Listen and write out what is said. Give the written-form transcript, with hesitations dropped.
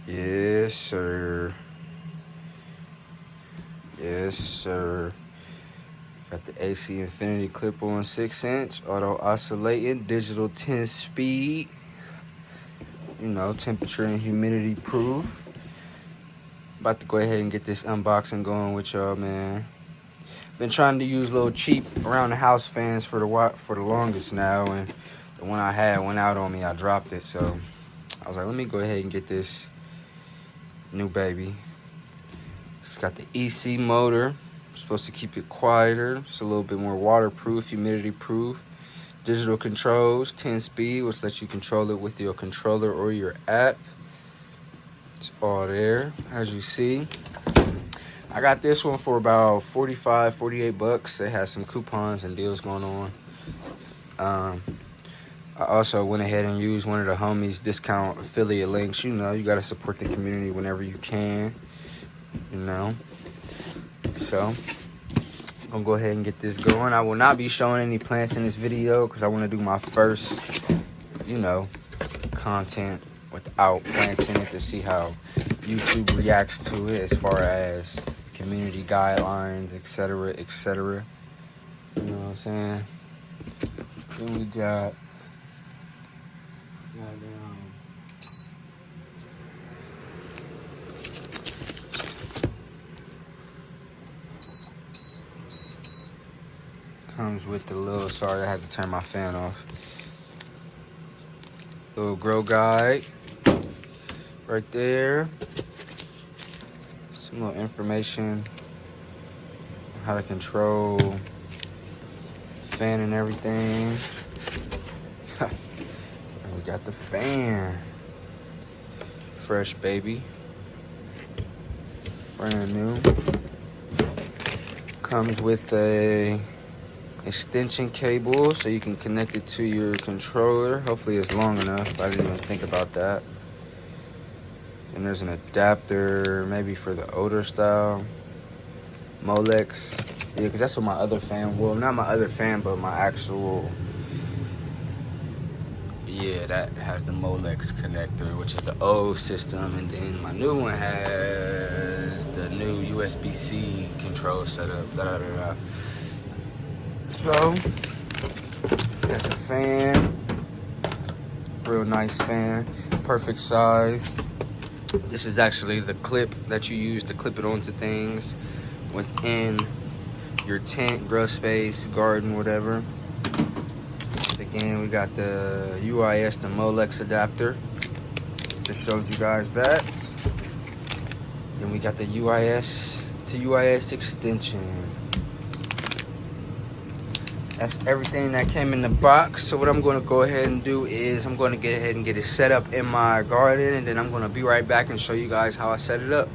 Yes, sir. Yes, sir. Got the AC Infinity clip-on 6-inch, auto oscillating, digital 10 speed. You know, temperature and humidity proof. About to go ahead and get this unboxing going with y'all, man. Been trying to use little cheap around the house fans for the longest now, and the one I had went out on me. I dropped it, so I was like, let me go ahead and get this new baby. It's got the EC motor. Supposed to keep it quieter. It's a little bit more waterproof, humidity proof. Digital controls, 10 speed, which lets you control it with your controller or your app. It's all there, as you see. I got this one for about 45, 48 bucks. It has some coupons and deals going on. I also went ahead and used one of the homies' discount affiliate links. You know, you got to support the community whenever you can, you know. So, I'm going to go ahead and get this going. I will not be showing any plants in this video because I want to do my first, you know, content without plants in it to see how YouTube reacts to it as far as community guidelines, etc., etc. You know what I'm saying? Then we got comes with the little, sorry, I had to turn my fan off. Little grow guide right there. Some little information on how to control fan and everything. And we got the fan. Fresh baby. Brand new. Comes with a extension cable so you can connect it to your controller. Hopefully it's long enough. I didn't even think about that. And there's an adapter maybe for the older style Molex. Yeah, because that's what my other fan, well, not my other fan, but my actual, yeah, that has the Molex connector, which is the old system. And then my new one has the new USB-C control setup. So, got the fan. Real nice fan. Perfect size. This is actually the clip that you use to clip it onto things within your tent, grow space, garden, whatever. Once again, we got the UIS to Molex adapter. Just shows you guys that. Then we got the UIS to UIS extension. That's everything that came in the box. So what I'm going to go ahead and do is I'm going to get ahead and get it set up in my garden, and then I'm going to be right back and show you guys how I set it up.